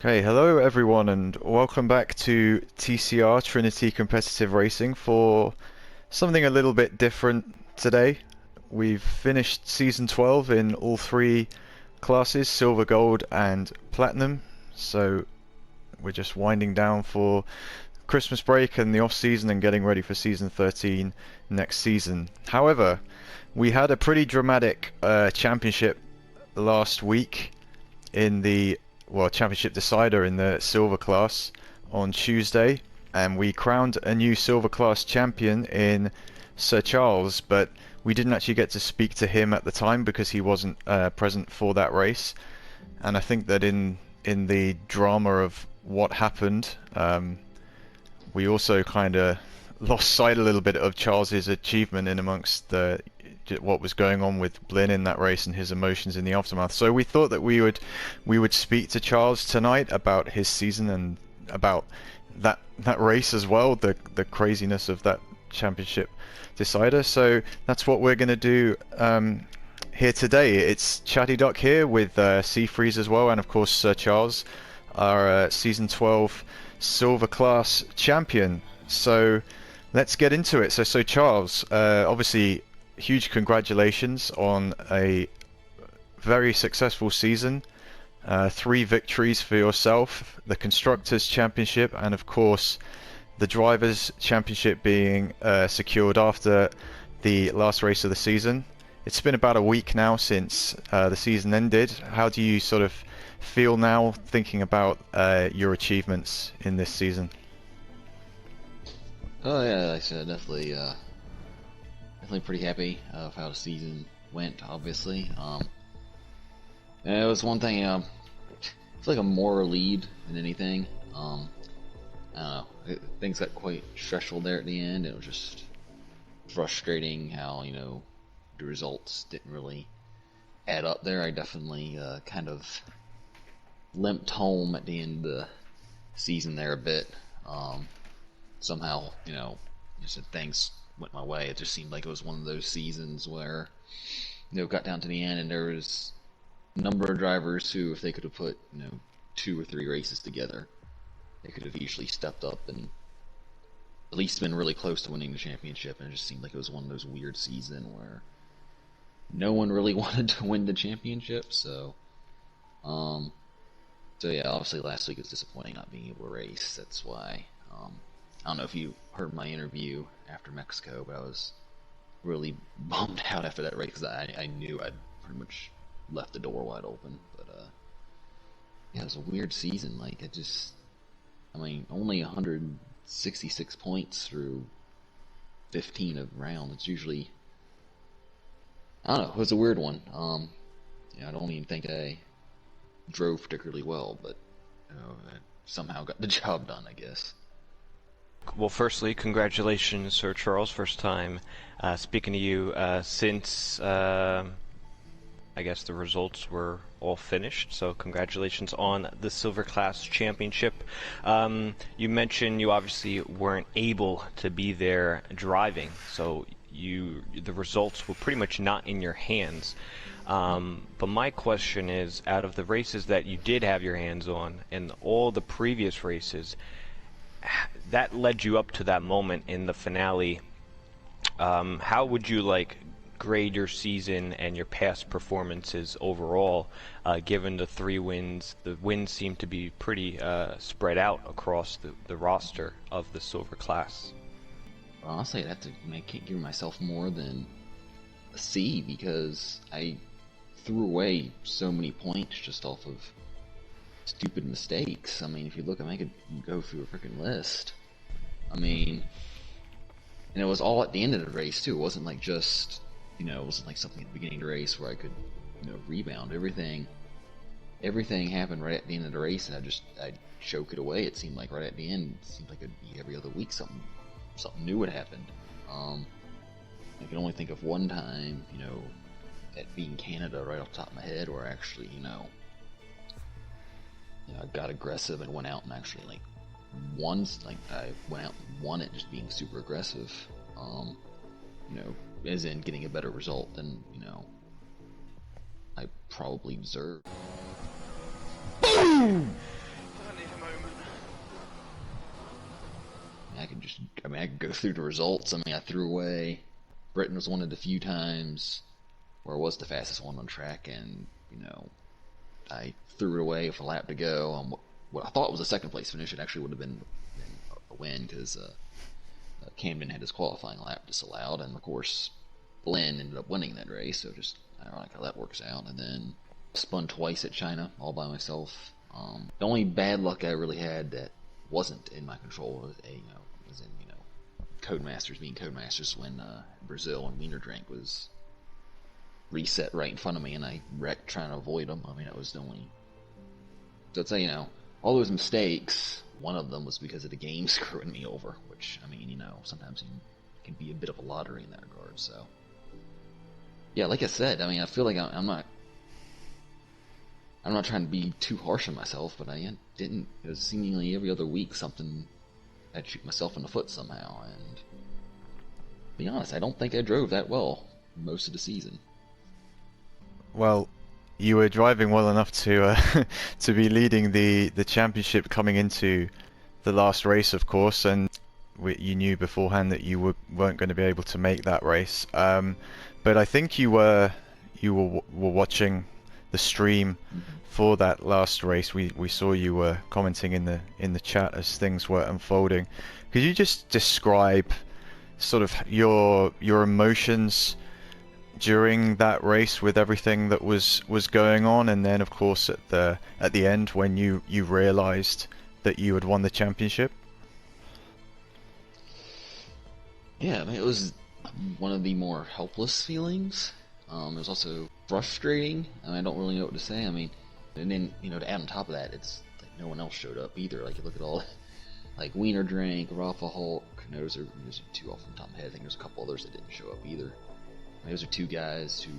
Hey, hello everyone, and welcome back to TCR, Trinity Competitive Racing, for something a little bit different today. We've finished Season 12 in all three classes, Silver, Gold, and Platinum, so we're just winding down for Christmas break and the off-season and getting ready for Season 13 next season. However, we had a pretty dramatic championship last week in the championship decider in the silver class on Tuesday, and we crowned a new silver class champion in Sir Charles, but we didn't actually get to speak to him at the time because he wasn't present for that race. And I think that in the drama of what happened, we also kind of lost sight a little bit of Charles's achievement in amongst what was going on with Blin in that race and his emotions in the aftermath. So we thought that we would speak to Charles tonight about his season and about that race as well, the craziness of that championship decider. So that's what we're going to do here today. It's Chatty Duck here with Seafreeze as well, and of course Sir Charles, our season 12 silver class champion. So let's get into it. So Charles, obviously huge congratulations on a very successful season. 3 victories for yourself, the Constructors' Championship, and of course the Drivers' Championship being secured after the last race of the season. It's been about a week now since the season ended. How do you sort of feel now thinking about your achievements in this season? Oh yeah, like I said, definitely pretty happy of how the season went. Obviously, and it was one thing. It's like a more lead than anything. I don't know. Things got quite stressful there at the end. It was just frustrating how the results didn't really add up there. I definitely kind of limped home at the end of the season there a bit. Somehow, just things went my way. It just seemed like it was one of those seasons where, got down to the end and there was a number of drivers who, if they could have put, 2 or 3 races together, they could have easily stepped up and at least been really close to winning the championship. And it just seemed like it was one of those weird seasons where no one really wanted to win the championship. So yeah, obviously last week was disappointing not being able to race. That's why. I don't know if you heard my interview after Mexico, but I was really bummed out after that race because I knew I'd pretty much left the door wide open. But yeah, it was a weird season. Like only 166 points through 15 of rounds. It's usually, I don't know. It was a weird one. I don't even think I drove particularly well, but I somehow got the job done, I guess. Well, firstly, congratulations, Sir Charles. First time speaking to you since I guess the results were all finished. So congratulations on the Silver Class Championship. You mentioned you obviously weren't able to be there driving, so the results were pretty much not in your hands. But my question is, out of the races that you did have your hands on and all the previous races, that led you up to that moment in the finale. How would you grade your season and your past performances overall, given the 3 wins? The wins seem to be pretty spread out across the roster of the silver class. Well, honestly, I'd have to give myself more than a C because I threw away so many points just off of stupid mistakes. I mean, if you look, I could go through a freaking list. And it was all at the end of the race too. It wasn't like just, it wasn't like something at the beginning of the race where I could, rebound. Everything happened right at the end of the race, and I'd choke it away. It seemed like right at the end. It seemed like it'd be every other week something new had happened. I can only think of one time, at being Canada right off the top of my head, where I actually, I got aggressive and went out and actually I went out and won it just being super aggressive. As in getting a better result than, I probably deserved. I could go through the results. I mean, I threw away. Britain was one of the few times where I was the fastest one on track, and I threw it away with a lap to go on what I thought was a second place finish. It actually would have been a win because Camden had his qualifying lap disallowed, and of course, Glenn ended up winning that race. So just ironic how that works out. And then spun twice at China all by myself. The only bad luck I really had that wasn't in my control was in Codemasters being Codemasters when Brazil and Wiener Drank was reset right in front of me, and I wrecked trying to avoid them. I mean, that was the only. So I'd say, all those mistakes, one of them was because of the game screwing me over, which, I mean, sometimes it can be a bit of a lottery in that regard. So, yeah, like I said, I mean, I feel like I'm not trying to be too harsh on myself, but I didn't. It was seemingly every other week something I'd shoot myself in the foot somehow, and to be honest, I don't think I drove that well most of the season. Well, you were driving well enough to to be leading the championship coming into the last race, of course, and you knew beforehand that you weren't going to be able to make that race. But I think you were watching the stream for that last race. We saw you were commenting in the chat as things were unfolding. Could you just describe sort of your emotions during that race with everything that was going on, and then of course at the end when you realized that you had won the championship? Yeah, I mean, it was one of the more helpless feelings. It was also frustrating. I mean, I don't really know what to say. I mean, and then to add on top of that, it's like no one else showed up either. Like you look at all, like Wiener Drank, Rafa Hulk. Those are two off the top of my head. I think there's a couple others that didn't show up either. Those are two guys who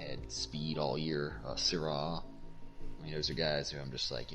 had speed all year. Syrah. I mean, those are guys who I'm just like,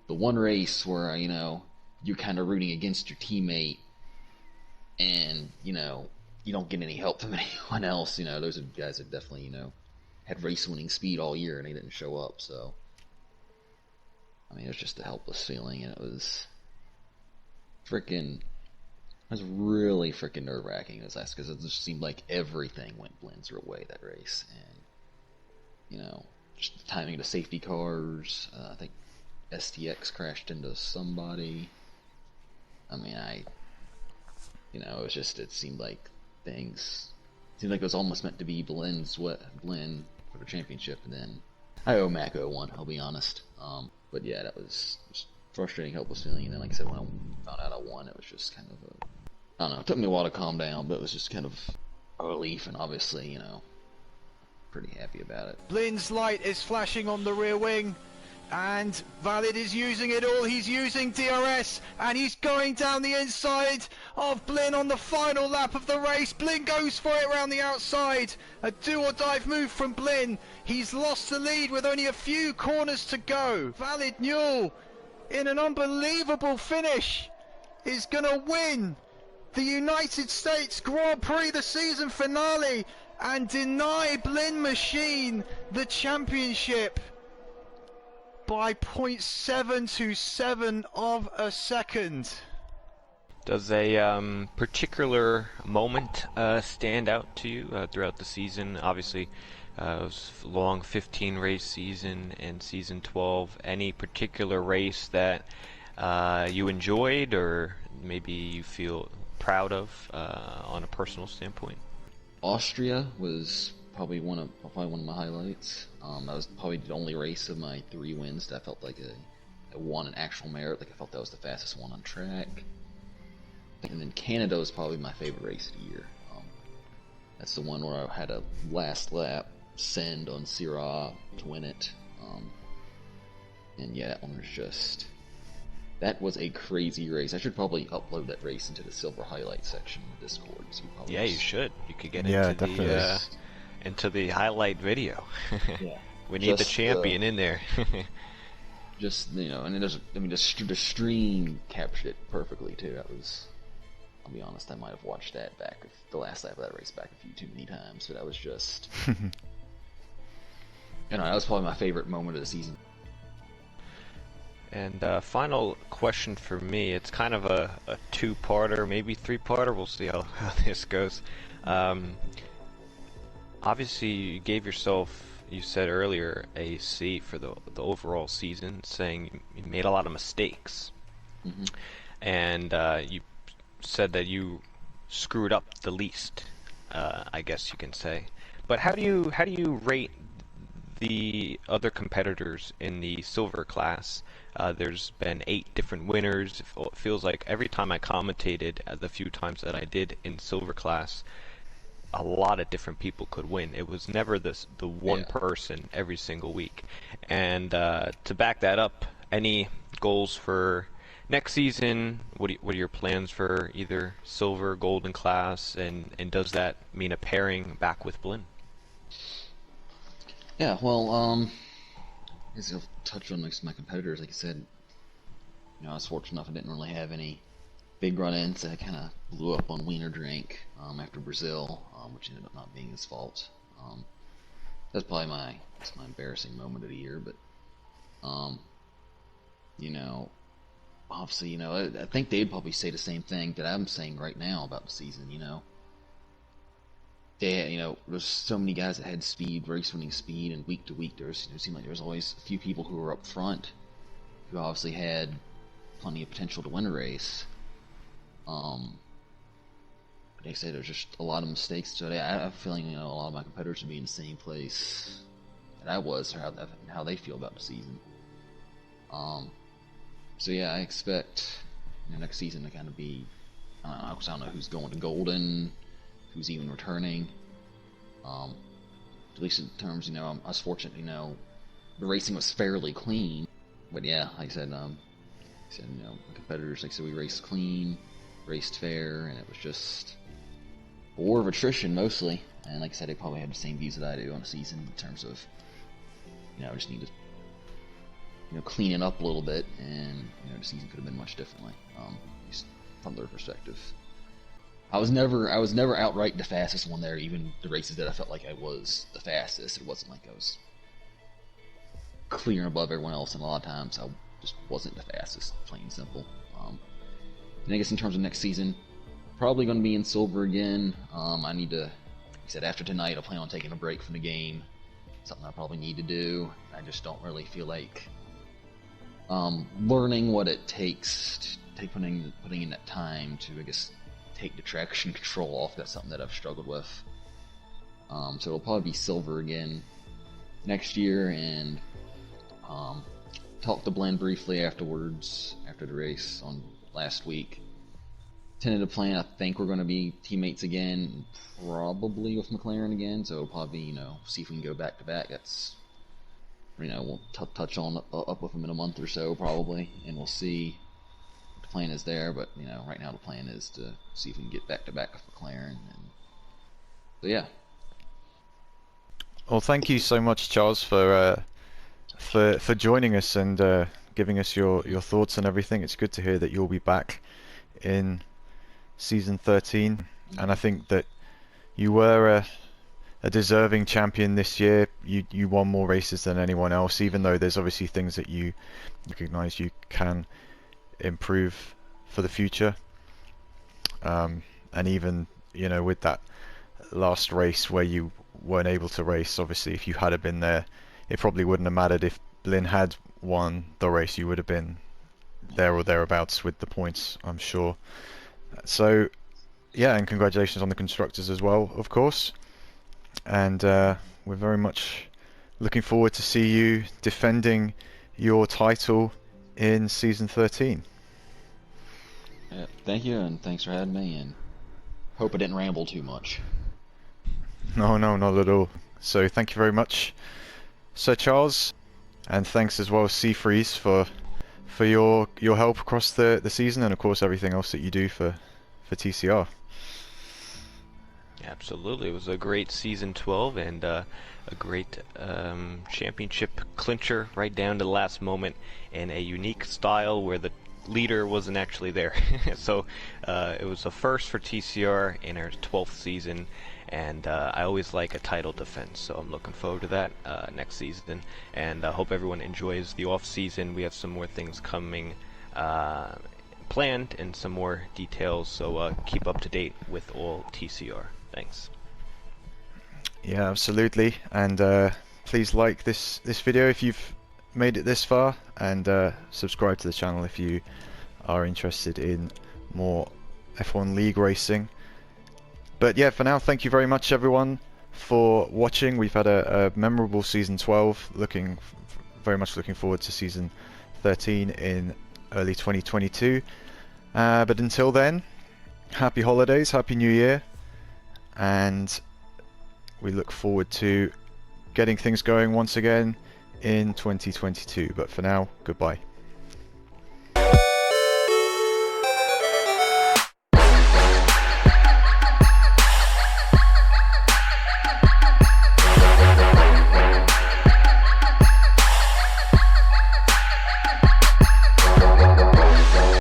the one race where, you're kind of rooting against your teammate and, you don't get any help from anyone else. Those are guys that definitely, had race-winning speed all year and they didn't show up. So, I mean, it was just a helpless feeling, and it was really freaking nerve-wracking this last, because it just seemed like everything went Blenn's way that race, and just the timing of the safety cars. I think STX crashed into somebody. I mean, it seemed like it was almost meant to be Blenn for the championship, and then I owe Mako one. I'll be honest. But yeah, that was just frustrating, helpless feeling. And then, like I said, when I found out I won, it was just kind of I don't know. It took me a while to calm down, but it was just kind of a relief, and obviously, pretty happy about it. Blenn's light is flashing on the rear wing, and Valid is using it all. He's using DRS, and he's going down the inside of Blenn on the final lap of the race. Blenn goes for it around the outside. A do-or-dive move from Blenn. He's lost the lead with only a few corners to go. Valid Newell, in an unbelievable finish, is going to win the United States Grand Prix, the season finale, and deny Blenn Machine the championship by 0.727 of a second. Does a particular moment stand out to you throughout the season? Obviously, it was a long 15 race season and season 12. Any particular race that you enjoyed, or maybe you feel proud of on a personal standpoint? Austria was probably one of my highlights. That was probably the only race of my 3 wins that I felt like I won an actual merit. Like I felt that was the fastest one on track. And then Canada was probably my favorite race of the year. That's the one where I had a last lap send on Syrah to win it. And yeah, that one was just... That was a crazy race. I should probably upload that race into the silver highlight section of Discord. So Yeah, you should. You could get into the highlight video. Yeah. We need the champion in there. Just, and the stream captured it perfectly too. I'll be honest, I might have watched that the last lap of that race back a few too many times, but that was just, that was probably my favorite moment of the season. And final question for me. It's kind of a two-parter, maybe three-parter. We'll see how this goes. Um, Obviously, you gave yourself, you said earlier, a C for the overall season, saying you made a lot of mistakes. Hmm. And you said that you screwed up the least, I guess you can say. But how do you rate the other competitors in the silver class? There's been 8 different winners. It feels like every time I commentated, the few times that I did in silver class, a lot of different people could win. It was never the one Yeah. person every single week. And to back that up, any goals for next season? What are your plans for either silver, golden class, and does that mean a pairing back with Blinn? Yeah, well, I guess I'll touch on my competitors. Like I said, I was fortunate enough I didn't really have any big run-ins. I kind of blew up on Wiener Drink after Brazil, which ended up not being his fault. That's probably my embarrassing moment of the year. But um, you know, obviously, I think they'd probably say the same thing that I'm saying right now about the season. There's so many guys that had speed, race-winning speed, and week to week, it seemed like there was always a few people who were up front who obviously had plenty of potential to win a race. Um, Like I said, there's just a lot of mistakes today. I have a feeling, a lot of my competitors will be in the same place that I was, or how they feel about the season. Um, so yeah, I expect next season to kind of be, I don't know, 'cause I don't know who's going to Golden, who's even returning. Um, at least in terms, I was fortunate, the racing was fairly clean. But yeah, like I said, my competitors, like I said, we raced clean, raced fair, and it was just a war of attrition mostly. And like I said, they probably had the same views that I do on the season in terms of, I just need to, clean it up a little bit, and the season could have been much differently, at least from their perspective. I was never outright the fastest one there. Even the races that I felt like I was the fastest, it wasn't like I was clear above everyone else. And a lot of times, I just wasn't the fastest, plain and simple. And I guess in terms of next season, probably going to be in silver again. I need to, like I said, after tonight, I plan on taking a break from the game. Something I probably need to do. I just don't really feel like learning what it takes to putting in that time to, I guess, take the traction control off. That's something that I've struggled with. So it'll probably be silver again next year, and talked to Blinn briefly afterwards, after the race on last week. Tentative plan, I think we're going to be teammates again, probably with McLaren again, so it'll probably be, see if we can go back to back. That's, we'll touch on up with him in a month or so, probably, and we'll see what the plan is there. But, right now the plan is to see if we can get back to back with McLaren. And so, yeah. Well, thank you so much, Charles, for joining us and giving us your thoughts and everything. It's good to hear that you'll be back in season 13, and I think that you were a deserving champion this year. You won more races than anyone else, even though there's obviously things that you recognize you can improve for the future. And even with that last race where you weren't able to race, obviously if you had been there, it probably wouldn't have mattered. If Blinn had won the race, you would have been there or thereabouts with the points, I'm sure. So yeah, and congratulations on the constructors as well, of course. And we're very much looking forward to see you defending your title in season 13. Yeah, thank you, and thanks for having me, and hope I didn't ramble too much. No, not at all. So thank you very much, Sir Charles, and thanks as well, Seafreeze, for your help across the season, and of course everything else that you do for TCR. Absolutely, it was a great season 12 and a great championship clincher right down to the last moment, in a unique style where the leader wasn't actually there. So it was a first for TCR in our 12th season, and I always like a title defense, so I'm looking forward to that next season, and I hope everyone enjoys the off season. We have some more things coming planned and some more details, so keep up to date with all TCR. Thanks. Yeah, absolutely. And please like this video if you've made it this far, and subscribe to the channel if you are interested in more F1 League racing. But yeah, for now, thank you very much everyone for watching. We've had a memorable season 12. Very much looking forward to season 13 in early 2022. But until then, happy holidays, happy new year, and we look forward to getting things going once again in 2022. But for now, goodbye.